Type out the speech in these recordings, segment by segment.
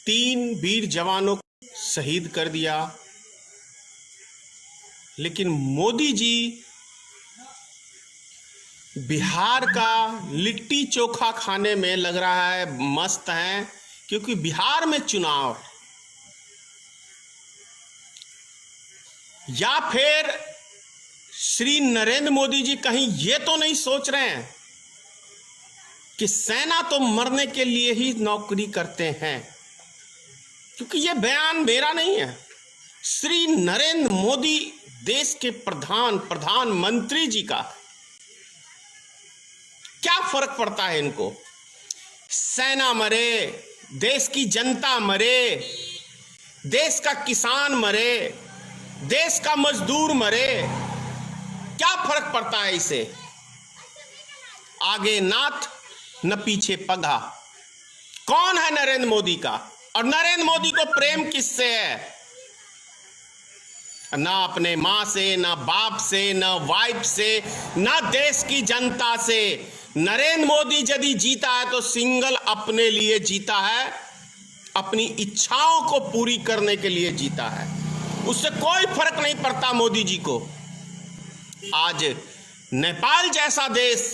3 वीर जवानों को शहीद कर दिया, लेकिन मोदी जी बिहार का लिट्टी चोखा खाने में लग रहा है मस्त हैं, क्योंकि बिहार में चुनाव, या फिर श्री नरेंद्र मोदी जी कहीं ये तो नहीं सोच रहे हैं कि सेना तो मरने के लिए ही नौकरी करते हैं, क्योंकि ये बयान मेरा नहीं है, श्री नरेंद्र मोदी देश के प्रधानमंत्री जी का। क्या फर्क पड़ता है इनको? सेना मरे, देश की जनता मरे, देश का किसान मरे, देश का मजदूर मरे, क्या फर्क पड़ता है इसे? आगे नाथ न पीछे पगा। कौन है नरेंद्र मोदी का? और नरेंद्र मोदी को प्रेम किससे है? ना अपने मां से, ना बाप से, ना वाइफ से, ना देश की जनता से। नरेंद्र मोदी यदि जीता है तो सिंगल अपने लिए जीता है, अपनी इच्छाओं को पूरी करने के लिए जीता है, उससे कोई फर्क नहीं पड़ता मोदी जी को। आज नेपाल जैसा देश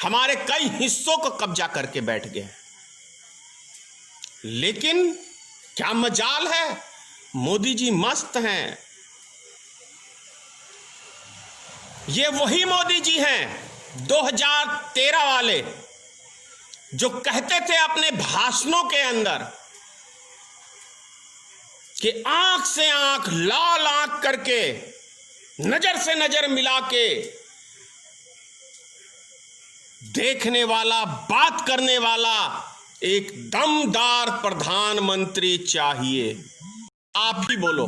हमारे कई हिस्सों को कब्जा करके बैठ गया, लेकिन क्या मजाल है, मोदी जी मस्त हैं। ये वही मोदी जी हैं 2013 वाले जो कहते थे अपने भाषणों के अंदर कि आंख से आंख, लाल आंख करके, नजर से नजर मिला के देखने वाला, बात करने वाला एक दमदार प्रधानमंत्री चाहिए। आप ही बोलो,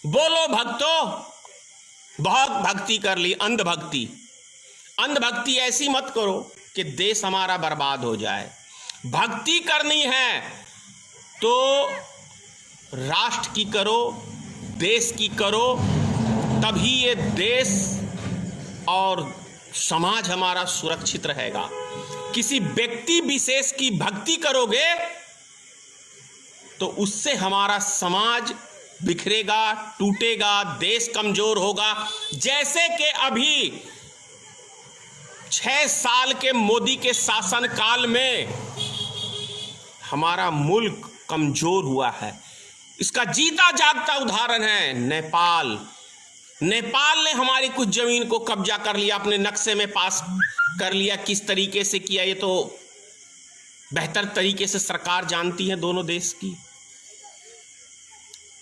बोलो भक्तों, बहुत भक्ति कर ली, अंधभक्ति। अंधभक्ति ऐसी मत करो कि देश हमारा बर्बाद हो जाए। भक्ति करनी है तो राष्ट्र की करो, देश की करो, तभी ये देश और समाज हमारा सुरक्षित रहेगा। किसी व्यक्ति विशेष की भक्ति करोगे तो उससे हमारा समाज बिखरेगा, टूटेगा, देश कमजोर होगा। जैसे कि अभी 6 साल के मोदी के शासनकाल में हमारा मुल्क कमजोर हुआ है। इसका जीता जागता उदाहरण है नेपाल। नेपाल ने हमारी कुछ जमीन को कब्जा कर लिया, अपने नक्शे में पास कर लिया। किस तरीके से किया ये तो बेहतर तरीके से सरकार जानती है दोनों देश की।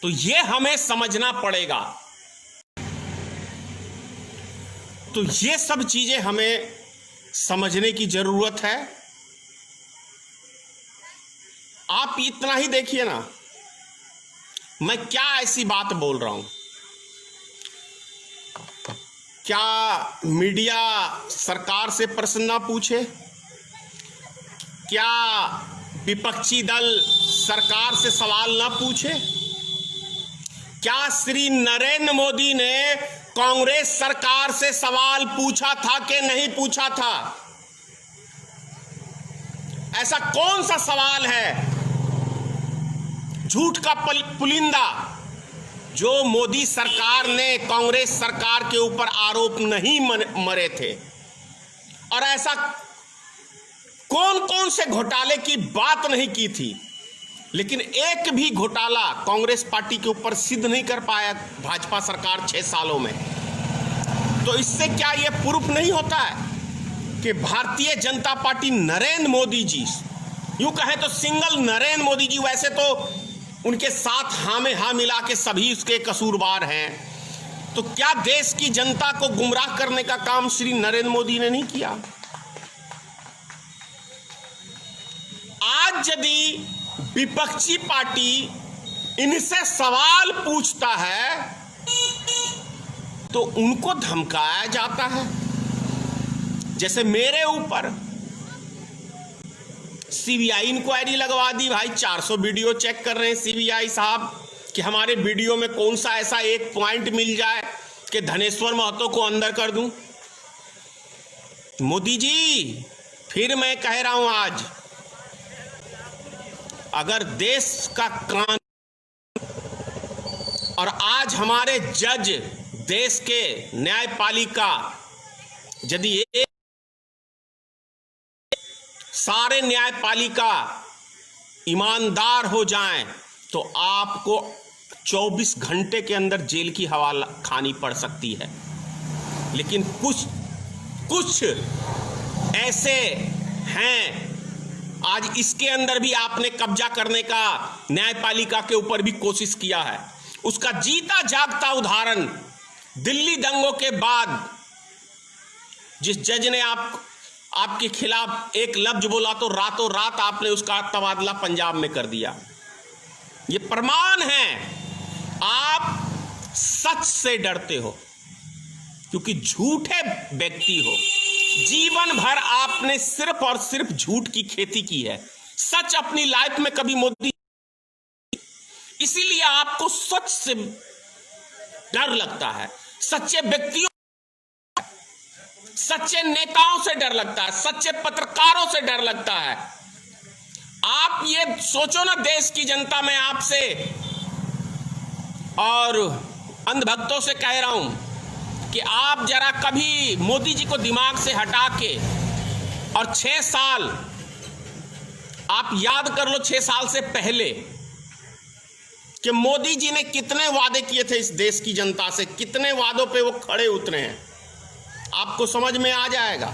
तो ये हमें समझना पड़ेगा। तो ये सब चीजें हमें समझने की जरूरत है। आप इतना ही देखिए ना, मैं क्या ऐसी बात बोल रहा हूं। क्या मीडिया सरकार से प्रश्न ना पूछे? क्या विपक्षी दल सरकार से सवाल ना पूछे? क्या श्री नरेंद्र मोदी ने कांग्रेस सरकार से सवाल पूछा था कि नहीं पूछा था? ऐसा कौन सा सवाल है झूठ का पुलिंदा जो मोदी सरकार ने कांग्रेस सरकार के ऊपर आरोप नहीं मरे थे? और ऐसा कौन कौन से घोटाले की बात नहीं की थी? लेकिन एक भी घोटाला कांग्रेस पार्टी के ऊपर सिद्ध नहीं कर पाया भाजपा सरकार 6 सालों में। तो इससे क्या यह प्रूफ नहीं होता है कि भारतीय जनता पार्टी, नरेंद्र मोदी जी, यूं कहें तो सिंगल नरेंद्र मोदी जी, वैसे तो उनके साथ हाँ में हाँ मिला के सभी उसके कसूरवार हैं, तो क्या देश की जनता को गुमराह करने का काम श्री नरेंद्र मोदी ने नहीं किया? आज यदि विपक्षी पार्टी इनसे सवाल पूछता है तो उनको धमकाया जाता है। जैसे मेरे ऊपर सीबीआई इंक्वायरी लगवा दी, भाई 400 वीडियो चेक कर रहे हैं सीबीआई साहब कि हमारे वीडियो में कौन सा ऐसा एक पॉइंट मिल जाए कि धनेश्वर महतो को अंदर कर दूं। मोदी जी, फिर मैं कह रहा हूं, आज अगर देश का कानून और आज हमारे जज, देश के न्यायपालिका, यदि सारे न्यायपालिका ईमानदार हो जाएं तो आपको 24 घंटे के अंदर जेल की हवा खानी पड़ सकती है। लेकिन कुछ ऐसे हैं, आज इसके अंदर भी आपने कब्जा करने का न्यायपालिका के ऊपर भी कोशिश किया है। उसका जीता जागता उदाहरण दिल्ली दंगों के बाद जिस जज ने आपके खिलाफ एक लफ्ज बोला तो रातों रात आपने उसका तबादला पंजाब में कर दिया। ये प्रमाण है आप सच से डरते हो, क्योंकि झूठे व्यक्ति हो। जीवन भर आपने सिर्फ और सिर्फ झूठ की खेती की है, सच अपनी लाइफ में कभी मोदी, इसीलिए आपको सच से डर लगता है, सच्चे व्यक्तियों, सच्चे नेताओं से डर लगता है, सच्चे पत्रकारों से डर लगता है। आप ये सोचो ना, देश की जनता, मैं आपसे और अंधभक्तों से कह रहा हूं कि आप जरा कभी मोदी जी को दिमाग से हटा के और 6 साल आप याद कर लो, 6 साल से पहले कि मोदी जी ने कितने वादे किए थे इस देश की जनता से, कितने वादों पे वो खड़े उतरे हैं, आपको समझ में आ जाएगा।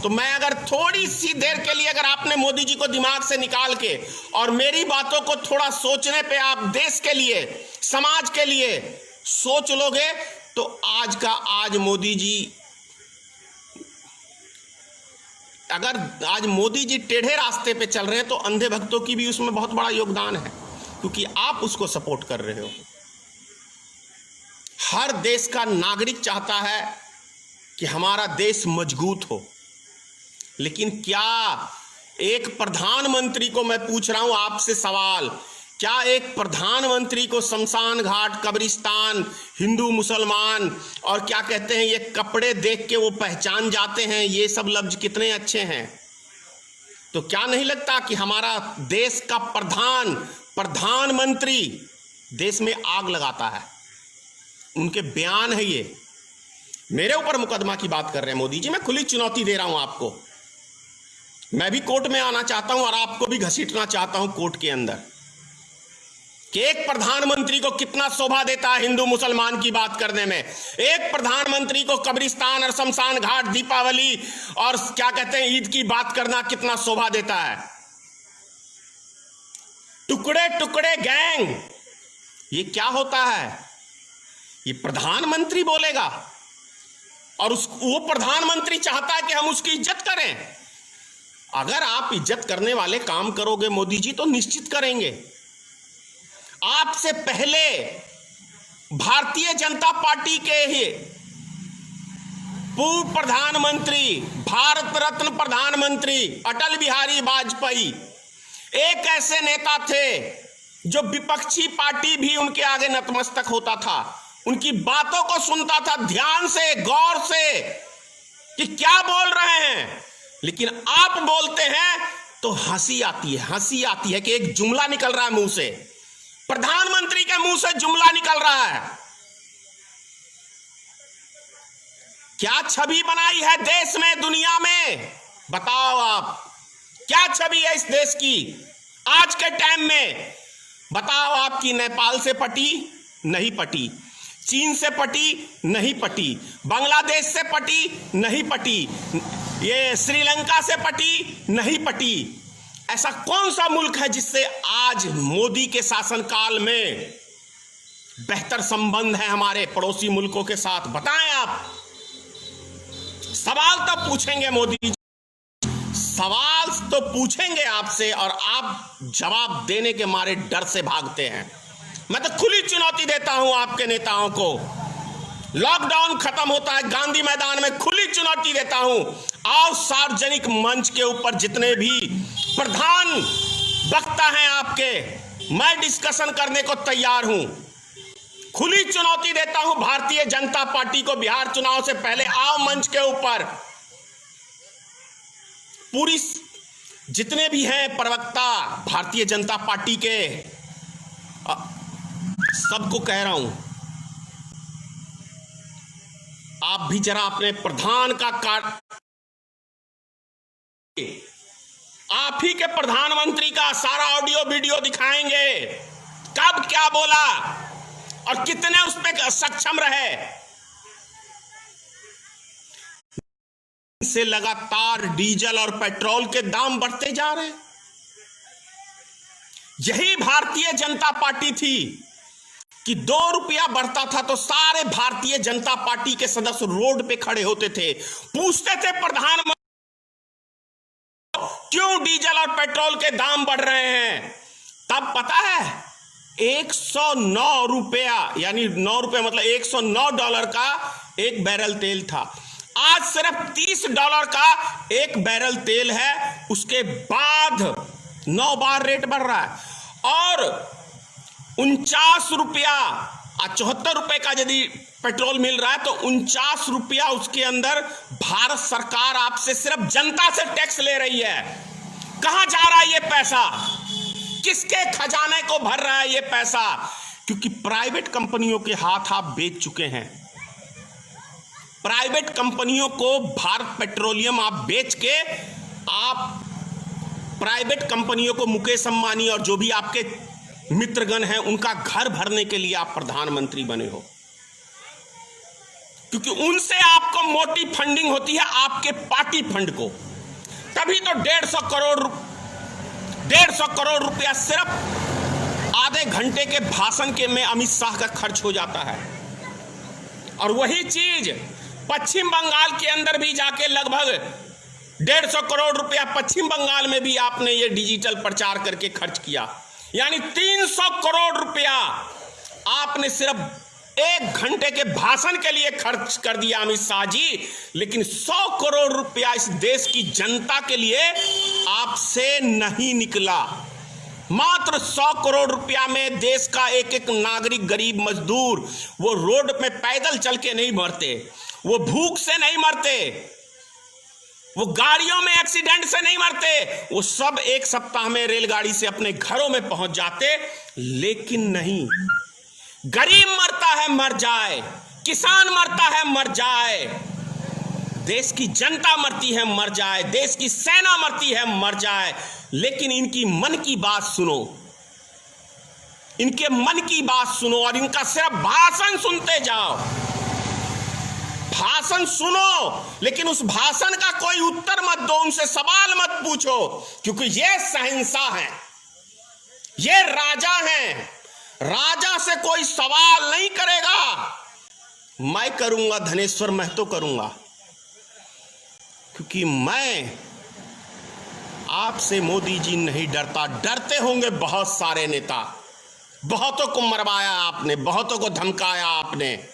तो मैं अगर थोड़ी सी देर के लिए अगर आपने मोदी जी को दिमाग से निकाल के और मेरी बातों को थोड़ा सोचने पे आप देश के लिए, समाज के लिए सोच लोगे तो आज का आज मोदी जी, अगर आज मोदी जी टेढ़े रास्ते पे चल रहे हैं तो अंधे भक्तों की भी उसमें बहुत बड़ा योगदान है, क्योंकि आप उसको सपोर्ट कर रहे हो। हर देश का नागरिक चाहता है कि हमारा देश मजबूत हो, लेकिन क्या एक प्रधानमंत्री को, मैं पूछ रहा हूं आपसे सवाल, क्या एक प्रधानमंत्री को शमशान घाट, कब्रिस्तान, हिंदू मुसलमान और क्या कहते हैं ये कपड़े देख के वो पहचान जाते हैं, ये सब लफ्ज कितने अच्छे हैं? तो क्या नहीं लगता कि हमारा देश का प्रधानमंत्री देश में आग लगाता है? उनके बयान है ये। मेरे ऊपर मुकदमा की बात कर रहे हैं मोदी जी, मैं खुली चुनौती दे रहा हूं आपको। मैं भी कोर्ट में आना चाहता हूं और आपको भी घसीटना चाहता हूं कोर्ट के अंदर कि एक प्रधानमंत्री को कितना शोभा देता है हिंदू मुसलमान की बात करने में, एक प्रधानमंत्री को कब्रिस्तान और शमशान घाट, दीपावली और क्या कहते हैं ईद की बात करना कितना शोभा देता है। टुकड़े टुकड़े गैंग, ये क्या होता है? ये प्रधानमंत्री बोलेगा और वो प्रधानमंत्री चाहता है कि हम उसकी इज्जत करें। अगर आप इज्जत करने वाले काम करोगे मोदी जी तो निश्चित करेंगे। आपसे पहले भारतीय जनता पार्टी के ही पूर्व प्रधानमंत्री, भारत रत्न प्रधानमंत्री अटल बिहारी वाजपेयी एक ऐसे नेता थे जो विपक्षी पार्टी भी उनके आगे नतमस्तक होता था, उनकी बातों को सुनता था ध्यान से, गौर से कि क्या बोल रहे हैं। लेकिन आप बोलते हैं तो हंसी आती है कि एक जुमला निकल रहा है मुंह से, प्रधानमंत्री के मुंह से जुमला निकल रहा है। क्या छवि बनाई है देश में, दुनिया में? बताओ आप, क्या छवि है इस देश की आज के टाइम में? बताओ आपकी नेपाल से पटी? नहीं पटी। चीन से पटी? नहीं पटी। बांग्लादेश से पटी? नहीं पटी। ये श्रीलंका से पटी? नहीं पटी। ऐसा कौन सा मुल्क है जिससे आज मोदी के शासनकाल में बेहतर संबंध है हमारे पड़ोसी मुल्कों के साथ? बताएं आप। सवाल तो पूछेंगे मोदी जी, सवाल तो पूछेंगे आपसे और आप जवाब देने के मारे डर से भागते हैं। मैं तो खुली चुनौती देता हूं आपके नेताओं को। लॉकडाउन खत्म होता है, गांधी मैदान में खुली चुनौती देता हूं, आओ सार्वजनिक मंच के ऊपर जितने भी प्रधान वक्ता हैं आपके, मैं डिस्कशन करने को तैयार हूं। खुली चुनौती देता हूं भारतीय जनता पार्टी को, बिहार चुनाव से पहले आओ मंच के ऊपर, पूरी जितने भी हैं प्रवक्ता भारतीय जनता पार्टी के, सबको कह रहा हूं, आप भी जरा अपने प्रधान का आप ही के प्रधानमंत्री का सारा ऑडियो वीडियो दिखाएंगे, कब क्या बोला और कितने उस पे सक्षम रहे। से लगातार डीजल और पेट्रोल के दाम बढ़ते जा रहे हैं। यही भारतीय जनता पार्टी थी कि 2 रुपया बढ़ता था तो सारे भारतीय जनता पार्टी के सदस्य रोड पे खड़े होते थे, पूछते थे प्रधानमंत्री क्यों डीजल और पेट्रोल के दाम बढ़ रहे हैं। तब पता है 109 रुपया, यानी 9 रुपया मतलब $109 का एक बैरल तेल था। आज सिर्फ $30 का एक बैरल तेल है, उसके बाद 9 बार रेट बढ़ रहा है। और 49 रुपया 74 रुपए का यदि पेट्रोल मिल रहा है तो 49 रुपया उसके अंदर भारत सरकार आपसे सिर्फ जनता से टैक्स ले रही है। कहां जा रहा है ये पैसा, किसके खजाने को भर रहा है ये पैसा? क्योंकि प्राइवेट कंपनियों के हाथ आप बेच चुके हैं। प्राइवेट कंपनियों को भारत पेट्रोलियम आप बेच के, आप प्राइवेट कंपनियों को, मुकेश अंबानी और जो भी आपके मित्रगण हैं, उनका घर भरने के लिए आप प्रधानमंत्री बने हो। क्योंकि उनसे आपको मोटी फंडिंग होती है, आपके पार्टी फंड को। तभी तो 150 करोड़ रुपया सिर्फ आधे घंटे के भाषण के में अमित शाह का खर्च हो जाता है। और वही चीज पश्चिम बंगाल के अंदर भी जाके लगभग 150 करोड़ रुपया पश्चिम बंगाल में भी आपने ये डिजिटल प्रचार करके खर्च किया। यानी 300 करोड़ रुपया आपने सिर्फ 1 घंटे के भाषण के लिए खर्च कर दिया अमित शाह जी। लेकिन 100 करोड़ रुपया इस देश की जनता के लिए आपसे नहीं निकला। मात्र 100 करोड़ रुपया में देश का एक एक नागरिक, गरीब मजदूर, वो रोड पे पैदल चल के नहीं मरते, वो भूख से नहीं मरते, वो गाड़ियों में एक्सीडेंट से नहीं मरते, वो सब एक सप्ताह में रेलगाड़ी से अपने घरों में पहुंच जाते। लेकिन नहीं, गरीब मरता है मर जाए, किसान मरता है मर जाए, देश की जनता मरती है मर जाए, देश की सेना मरती है मर जाए, लेकिन इनकी मन की बात सुनो, इनके मन की बात सुनो और इनका सिर्फ भाषण सुनते जाओ। भाषण सुनो, लेकिन उस भाषण का कोई उत्तर मत दो, उनसे सवाल मत पूछो, क्योंकि ये शहंशाह हैं, ये राजा हैं। राजा से कोई सवाल नहीं करेगा। मैं करूंगा, धनेश्वर महतो करूंगा, क्योंकि मैं आपसे मोदी जी नहीं डरता। डरते होंगे बहुत सारे नेता, बहुतों को मरवाया आपने, बहुतों को धमकाया आपने।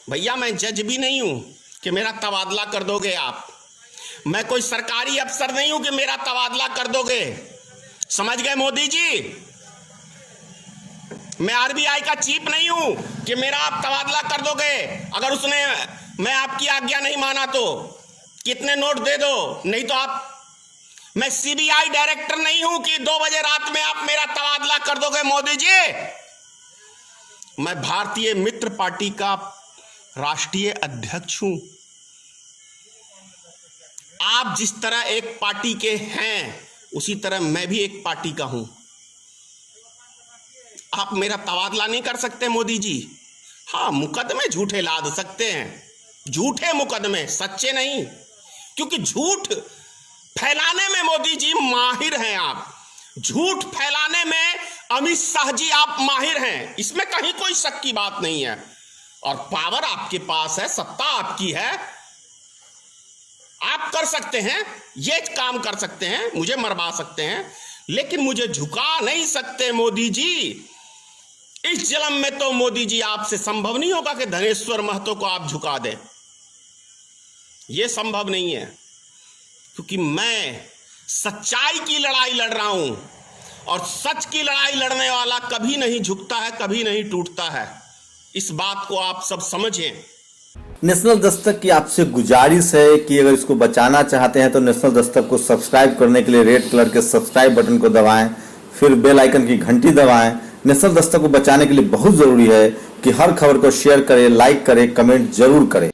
भैया मैं जज भी नहीं हूं कि मेरा तबादला कर दोगे आप, मैं कोई सरकारी अफसर नहीं हूं कि मेरा तबादला कर दोगे। समझ गए मोदी जी? मैं आरबीआई का चीफ नहीं हूं कि मेरा आप तबादला कर दोगे। अगर उसने मैं आपकी आज्ञा नहीं माना तो कितने नोट दे दो, नहीं तो आप, मैं सीबीआई डायरेक्टर नहीं हूं कि 2 बजे रात में आप मेरा तबादला कर दोगे मोदी जी। मैं भारतीय मित्र पार्टी का राष्ट्रीय अध्यक्ष हूं। आप जिस तरह एक पार्टी के हैं, उसी तरह मैं भी एक पार्टी का हूं। आप मेरा तबादला नहीं कर सकते मोदी जी। हाँ, मुकदमे झूठे लाद सकते हैं, झूठे मुकदमे, सच्चे नहीं, क्योंकि झूठ फैलाने में मोदी जी माहिर हैं। आप झूठ फैलाने में अमित शाह जी आप माहिर हैं, इसमें कहीं कोई शक की बात नहीं है। और पावर आपके पास है, सत्ता आपकी है, आप कर सकते हैं, ये काम कर सकते हैं, मुझे मरवा सकते हैं, लेकिन मुझे झुका नहीं सकते मोदी जी। इस जन्म में तो मोदी जी आपसे संभव नहीं होगा कि धनेश्वर महतो को आप झुका दें, यह संभव नहीं है। क्योंकि मैं सच्चाई की लड़ाई लड़ रहा हूं, और सच की लड़ाई लड़ने वाला कभी नहीं झुकता है, कभी नहीं टूटता है। इस बात को आप सब समझें। नेशनल दस्तक की आपसे गुजारिश है कि अगर इसको बचाना चाहते हैं तो नेशनल दस्तक को सब्सक्राइब करने के लिए रेड कलर के सब्सक्राइब बटन को दबाएं, फिर बेल आइकन की घंटी दबाएं। नेशनल दस्तक को बचाने के लिए बहुत जरूरी है कि हर खबर को शेयर करें, लाइक करें, कमेंट जरूर करें।